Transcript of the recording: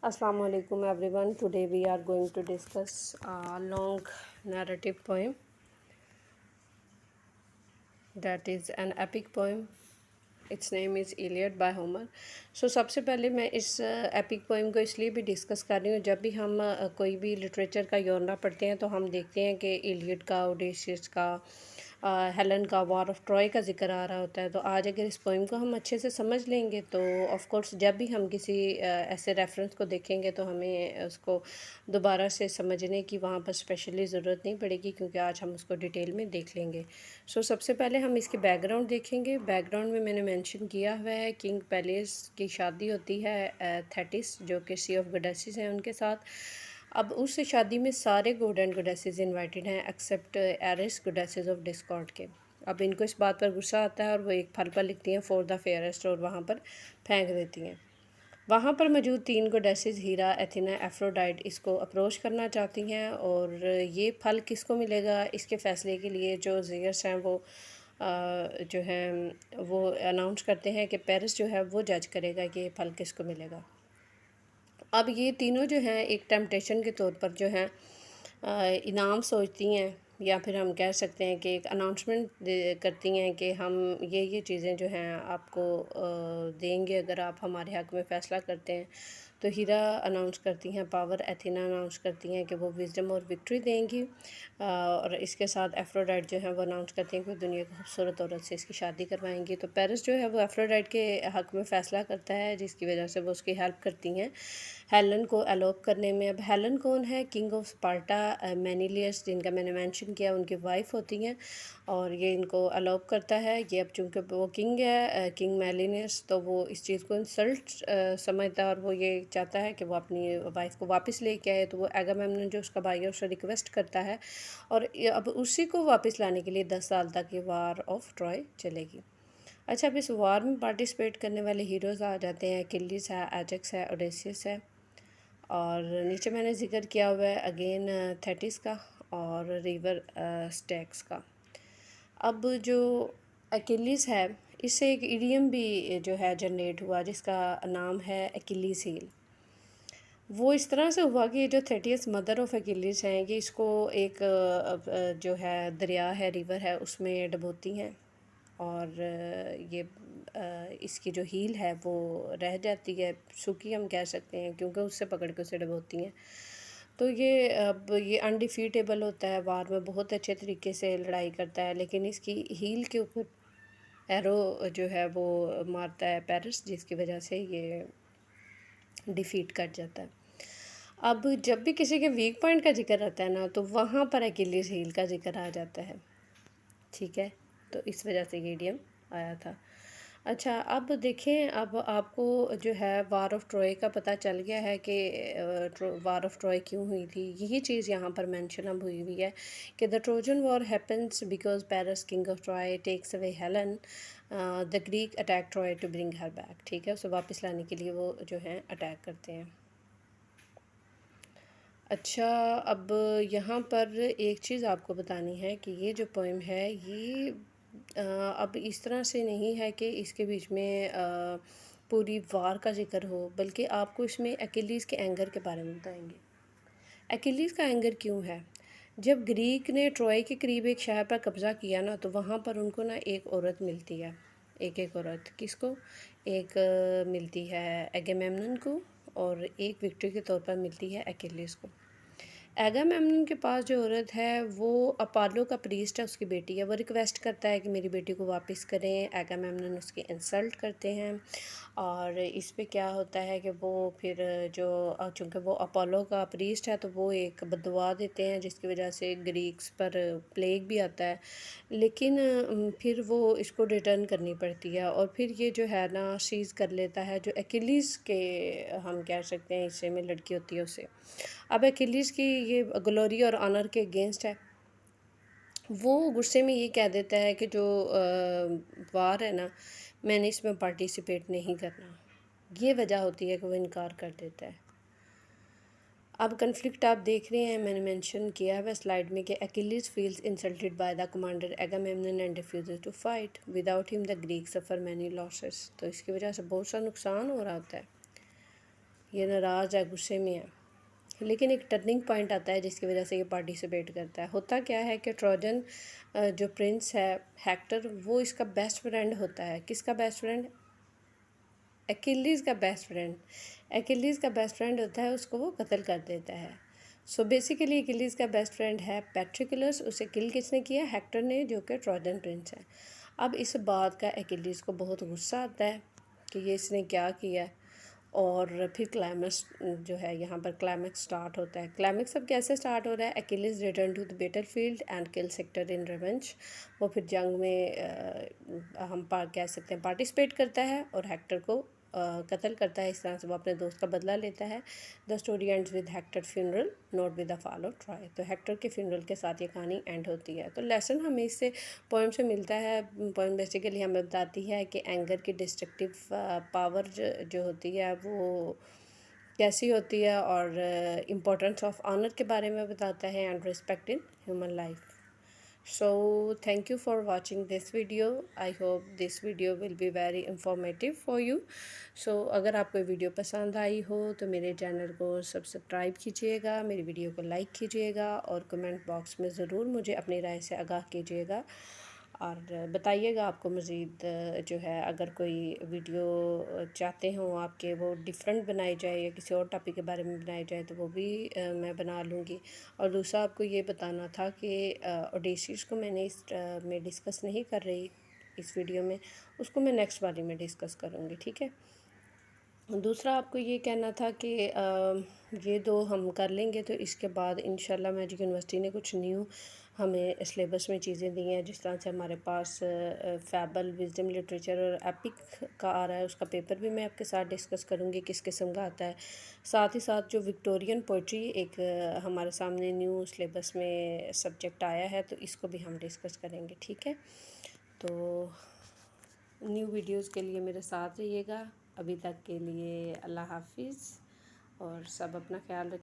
Assalamu alaikum everyone. Today we are going to discuss a long narrative poem that is an epic poem. Its name is Iliad by Homer. सबसे पहले मैं इस epic poem को इसलिए भी discuss कर रही हूँ, जब भी हम कोई भी लिटरेचर का जॉनरा पढ़ते हैं तो हम देखते हैं कि इलियड का, ओडेसियस का, हेलन का, वॉर ऑफ ट्रॉय का ज़िक्र आ रहा होता है। तो आज अगर इस पोइम को हम अच्छे से समझ लेंगे तो ऑफ़ कोर्स जब भी हम किसी ऐसे रेफरेंस को देखेंगे तो हमें उसको दोबारा से समझने की वहाँ पर स्पेशली ज़रूरत नहीं पड़ेगी, क्योंकि आज हम उसको डिटेल में देख लेंगे। सबसे पहले हम इसकी बैकग्राउंड देखेंगे। बैकग्राउंड में मैंने मेंशन किया हुआ है किंग पेलेस की शादी होती है थेटिस, जो कि सी ऑफ गोडेसेस हैं, उनके साथ। अब उस शादी में सारे गॉड एंड गोडेसेस इनवाइटेड हैं एक्सेप्ट एरिस, गोडेसेस ऑफ डिस्कॉर्ड के। अब इनको इस बात पर गुस्सा आता है और वो एक फल पर लिखती हैं फॉर द फेयरेस्ट, और वहाँ पर फेंक देती हैं। वहाँ पर मौजूद 3 गोडेसेस हीरा, एथिना, एफ्रोडाइट इसको अप्रोच करना चाहती हैं, और ये फल किसको मिलेगा इसके फ़ैसले के लिए जो ज़ीयस हैं वो जो हैं वो अनाउंस करते हैं कि पेरिस जो है वो जज करेगा कि ये फल किसको मिलेगा। अब ये तीनों जो हैं एक टेम्पटेशन के तौर पर जो हैं इनाम सोचती हैं, या फिर हम कह सकते हैं कि एक अनाउंसमेंट करती हैं कि हम ये चीज़ें जो हैं आपको देंगे अगर आप हमारे हक़ में फ़ैसला करते हैं। तो हीरा अनाउंस करती हैं पावर, एथिना अनाउंस करती हैं कि वो विज़डम और विक्ट्री देंगी, और इसके साथ एफ्रोडाइट जो है वो अनाउंस करती हैं कि दुनिया की खूबसूरत औरत से इसकी शादी करवाएंगी। तो पेरिस जो है वो एफ्रोडाइट के हक़ में फ़ैसला करता है, जिसकी वजह से वो उसकी हेल्प करती हैं हेलन को एलोप करने में। अब हेलन कौन है? किंग ऑफ स्पार्टा मेनिलियस, जिनका मैंने मेंशन किया, उनकी वाइफ होती हैं, और ये इनको एलोप करता है। ये अब चूँकि वो किंग है किंग मेलिनियस, तो वो इस चीज़ को इंसल्ट समझता है, और वो ये चाहता है कि वो अपनी वाइफ को वापस लेके आए। तो वो एगामेम्नन जो उसका भाई है उससे रिक्वेस्ट करता है, और अब उसी को वापस लाने के लिए 10 साल तक ये वार ऑफ ट्रॉय चलेगी। अच्छा, अब इस वार में पार्टिसिपेट करने वाले हीरोज़ आ जाते हैं। अकिलीस है, एजेक्स है, ओडेसियस है, और नीचे मैंने ज़िक्र किया हुआ है अगेन थेटिस का और रिवर स्टैक्स का। अब जो अकिलीस है, इससे एक इडियम भी जो है जनरेट हुआ जिसका नाम है अकिलीस हील। वो इस तरह से हुआ कि ये जो थेटियस मदर ऑफ अकिलीस हैं, ये इसको एक जो है दरिया है, रिवर है, उसमें डबोती हैं, और ये इसकी जो हील है वो रह जाती है, सूखी हम कह सकते हैं, क्योंकि उससे पकड़ के उसे डबोती हैं। तो ये अब ये अनडिफीटेबल होता है, वार में बहुत अच्छे तरीके से लड़ाई करता है, लेकिन इसकी हील के ऊपर एरो जो है वो मारता है पेरिस, जिसकी वजह से ये डिफ़ीट कर जाता है। अब जब भी किसी के वीक पॉइंट का ज़िक्र आता है ना, तो वहाँ पर अकिलीस हील का ज़िक्र आ जाता है, ठीक है। तो इस वजह से ये इडियम आया था। अच्छा, अब देखें, अब आपको जो है वार ऑफ ट्रॉय का पता चल गया है कि वार ऑफ ट्रॉय क्यों हुई थी। यही चीज़ यहाँ पर मेंशन अब हुई हुई है कि the Trojan war happens because Paris king of Troy takes away Helen, the Greek attack Troy to bring her back. ठीक है, उसे वापस लाने के लिए वो जो हैं अटैक करते हैं। अच्छा, अब यहाँ पर एक चीज़ आपको बतानी है कि ये जो पोएम है ये अब इस तरह से नहीं है कि इसके बीच में पूरी वार का ज़िक्र हो, बल्कि आपको इसमें अकिलीस के एंगर के बारे में बताएंगे। अकिलीस का एंगर क्यों है? जब ग्रीक ने ट्रॉय के करीब एक शहर पर कब्ज़ा किया ना, तो वहाँ पर उनको ना एक औरत मिलती है। एक औरत किसको? एक मिलती है एगेमेम्नन को, और एक विक्ट्री के तौर पर मिलती है अकिलीस को। एगामेम्नन के पास जो औरत है वो अपोलो का प्रीस्ट है, उसकी बेटी है। वो रिक्वेस्ट करता है कि मेरी बेटी को वापस करें। एगामेम्नन उसकी इंसल्ट करते हैं, और इस पे क्या होता है कि वो फिर जो चूँकि वो अपोलो का प्रीस्ट है, तो वो एक बददुआ देते हैं, जिसकी वजह से ग्रीक्स पर प्लेग भी आता है। लेकिन फिर वो इसको रिटर्न करनी पड़ती है, और फिर ये जो है ना सीज़ कर लेता है जो अकिलीस के हम कह सकते हैं हिस्से में लड़की होती है उसे। अब अकिलीस की ये ग्लोरी और ऑनर के अगेंस्ट है। वो गुस्से में ये कह देता है कि जो वार है ना, मैंने इसमें पार्टिसिपेट नहीं करना। ये वजह होती है कि वो इनकार कर देता है। अब कन्फ्लिक्ट आप देख रहे हैं, मैंने मेंशन किया है स्लाइड में कि Achilles feels insulted by the commander Agamemnon and refuses to fight. Without him the Greek suffer many losses. तो इसकी वजह से बहुत सा नुकसान हो रहा होता है। یہ ناراض ہے، غصے میں ہے، لیکن ایک ٹرننگ پوائنٹ آتا ہے جس کی وجہ سے یہ پارٹیسپیٹ کرتا ہے۔ ہوتا کیا ہے کہ ٹروجن جو پرنس ہے ہیکٹر، وہ اس کا بیسٹ فرینڈ ہوتا ہے۔ کس کا بیسٹ فرینڈ؟ ایکیلیز کا بیسٹ فرینڈ۔ ایکیلیز کا بیسٹ فرینڈ ہوتا ہے، اس کو وہ قتل کر دیتا ہے۔ سو بیسیکلی ایکیلیز کا بیسٹ فرینڈ ہے پیٹریکلس، اسے کل کس نے کیا؟ ہیکٹر نے، جو کہ ٹروجن پرنس ہے۔ اب اس بات کا ایکیلیز کو بہت غصہ آتا ہے کہ یہ اس نے کیا کیا، اور پھر کلائمیکس جو ہے یہاں پر کلائمیکس سٹارٹ ہوتا ہے۔ کلائمیکس اب کیسے سٹارٹ ہو رہا ہے؟ Achilles return to the battlefield and kill Hector in revenge. وہ پھر جنگ میں ہم کہہ سکتے ہیں پارٹیسپیٹ کرتا ہے اور ہیکٹر کو قتل کرتا ہے۔ اس طرح سے وہ اپنے دوست کا بدلہ لیتا ہے۔ The story ends with Hector funeral not with the fall of Troy. تو ہیکٹر کے فیونرل کے ساتھ یہ کہانی اینڈ ہوتی ہے۔ تو لیسن ہمیں اس سے پوئم سے ملتا ہے۔ پوئم بیسیکلی ہمیں بتاتی ہے کہ اینگر کی ڈسٹرکٹیو پاور جو ہوتی ہے وہ کیسی ہوتی ہے، اور امپورٹنس آف آنر کے بارے میں بتاتا ہے، and respect in human life. So thank you for watching this video. I hope this video will be very informative for you. So اگر آپ کو ویڈیو پسند آئی ہو تو میرے چینل کو سبسکرائب کیجیے گا، میری ویڈیو کو لائک کیجیے گا، اور کمنٹ باکس میں ضرور مجھے اپنی رائے سے آگاہ کیجیے گا، اور بتائیے گا آپ کو مزید جو ہے اگر کوئی ویڈیو چاہتے ہوں آپ کے وہ ڈیفرنٹ بنائی جائے یا کسی اور ٹاپک کے بارے میں بنائی جائے تو وہ بھی میں بنا لوں گی۔ اور دوسرا آپ کو یہ بتانا تھا کہ اوڈیسیز کو میں نے اس میں ڈسکس نہیں کر رہی اس ویڈیو میں، اس کو میں نیکسٹ والی میں ڈسکس کروں گی، ٹھیک ہے۔ دوسرا آپ کو یہ کہنا تھا کہ یہ دو ہم کر لیں گے تو اس کے بعد انشاءاللہ میجک یونیورسٹی نے کچھ نیو ہمیں سلیبس میں چیزیں دی ہیں، جس طرح سے ہمارے پاس فیبل، وزڈم لٹریچر اور ایپک کا آ رہا ہے، اس کا پیپر بھی میں آپ کے ساتھ ڈسکس کروں گی کس قسم کا آتا ہے۔ ساتھ ہی ساتھ جو وکٹورین پوئٹری ایک ہمارے سامنے نیو سلیبس میں سبجیکٹ آیا ہے، تو اس کو بھی ہم ڈسکس کریں گے، ٹھیک ہے۔ تو نیو ویڈیوز کے لیے میرے ساتھ رہیے گا۔ ابھی تک کے لیے اللہ حافظ، اور سب اپنا خیال رکھیں۔